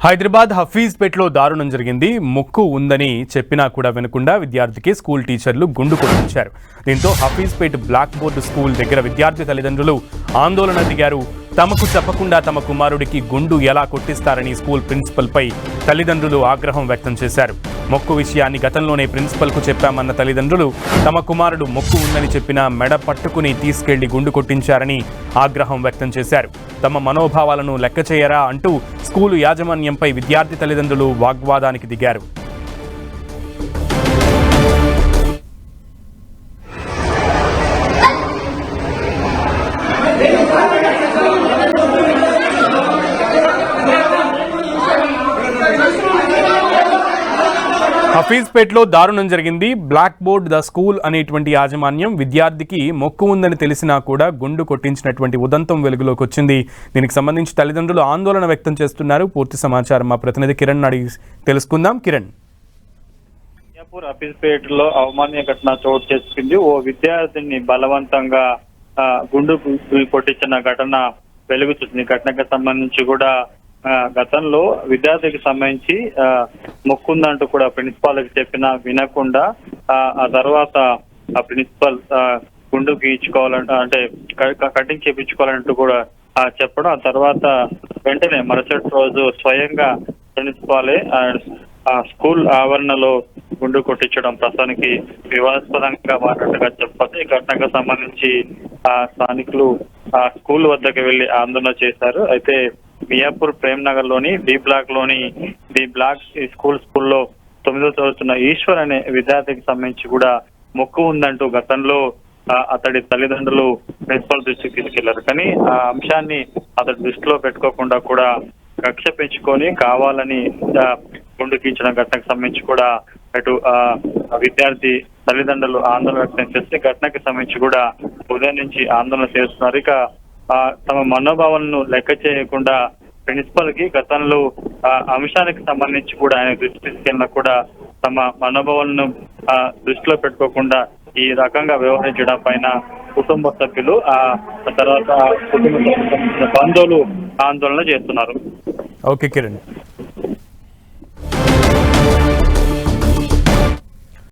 హైదరాబాద్ హఫీజ్పేటలో దారుణం జరిగింది. మొక్కు ఉందని చెప్పినా కూడా వినకుండా విద్యార్థికి స్కూల్ టీచర్లు గుండు కొట్టించారు. దీంతో హఫీజ్పేట్ బ్లాక్ బోర్డు స్కూల్ దగ్గర విద్యార్థి తల్లిదండ్రులు ఆందోళన దిగారు. తమకు చెప్పకుండా తమ కుమారుడికి గుండు ఎలా కొట్టిస్తారని స్కూల్ ప్రిన్సిపల్పై తల్లిదండ్రులు ఆగ్రహం వ్యక్తం చేశారు. మొక్కు విషయాన్ని గతంలోనే ప్రిన్సిపల్కు చెప్పామన్న తల్లిదండ్రులు తమ కుమారుడు మొక్కు ఉందని చెప్పినా మెడ పట్టుకుని తీసుకెళ్లి గుండు కొట్టించారని ఆగ్రహం వ్యక్తం చేశారు. తమ మనోభావాలను లెక్క చేయరా అంటూ స్కూలు యాజమాన్యంపై విద్యార్థి తల్లిదండ్రులు వాగ్వాదానికి దిగారు. హఫీజ్పేటలో దారుణం జరిగింది. బ్లాక్ బోర్డ్ ద స్కూల్ అనేటువంటి యాజమాన్యం విద్యార్థికి మొక్కు ఉందని తెలిసినా కూడా గుండు కొట్టించినటువంటి ఉదంతం వెలుగులోకి వచ్చింది. దీనికి సంబంధించి తల్లిదండ్రులు ఆందోళన వ్యక్తం చేస్తున్నారు. పూర్తి సమాచారం మా ప్రతినిధి కిరణ్ అడిగి తెలుసుకుందాం. కిరణ్, హఫీజ్పేటలో అవమాన్య ఘటన చోటు చేసుకుంది. ఓ విద్యార్థిని బలవంతంగా గుండు కొట్టించిన ఘటన వెలుగు చూసింది. ఘటనకు సంబంధించి కూడా గతంలో విద్యార్థికి సంబంధించి మొక్కుందంటూ కూడా ప్రిన్సిపాల్ కి చెప్పినా వినకుండా ఆ తర్వాత ఆ ప్రిన్సిపల్ గుండు గీయించుకోవాలంటే అంటే కటింగ్ చేయించుకోవాలంటూ కూడా చెప్పడం, ఆ తర్వాత వెంటనే మరుసటి రోజు స్వయంగా ప్రిన్సిపాలే ఆ స్కూల్ ఆవరణలో గుండు కొట్టించడం ప్రస్తుతానికి వివాదాస్పదంగా మారినట్టుగా చెప్పొచ్చు. ఈ ఘటనకు సంబంధించి స్థానికులు స్కూల్ వద్దకు వెళ్లి ఆందోళన చేశారు. అయితే మియాపూర్ ప్రేమ్ నగర్ లోని డి బ్లాక్ స్కూల్లో 9వ చదువుతున్న ఈశ్వర్ అనే విద్యార్థికి సంబంధించి కూడా మొక్కు ఉందంటూ గతంలో అతడి తల్లిదండ్రులు ప్రిన్సిపల్ దృష్టికి తీసుకెళ్లారు. కానీ ఆ అంశాన్ని అతడి దృష్టిలో పెట్టుకోకుండా కూడా కక్ష పెంచుకొని కావాలని గుండు గీయించిన ఘటనకు సంబంధించి కూడా అటు విద్యార్థి తల్లిదండ్రులు ఆందోళన వ్యక్తం చేస్తే ఘటనకు సంబంధించి కూడా ఉదయం నుంచి ఆందోళన చేస్తున్నారు. ఇక తమ మనోభావాలను లెక్క చేయకుండా ప్రిన్సిపల్ కి గతంలో అంశానికి సంబంధించి కూడా ఆయన దృష్టి తీసుకెళ్ళినా కూడా తమ మనోభావాలను దృష్టిలో పెట్టుకోకుండా ఈ రకంగా వ్యవహరించడం పైన కుటుంబ సభ్యులు తర్వాత కుటుంబ బంధువులు ఆందోళన చేస్తున్నారు. ఓకే కిరణ్.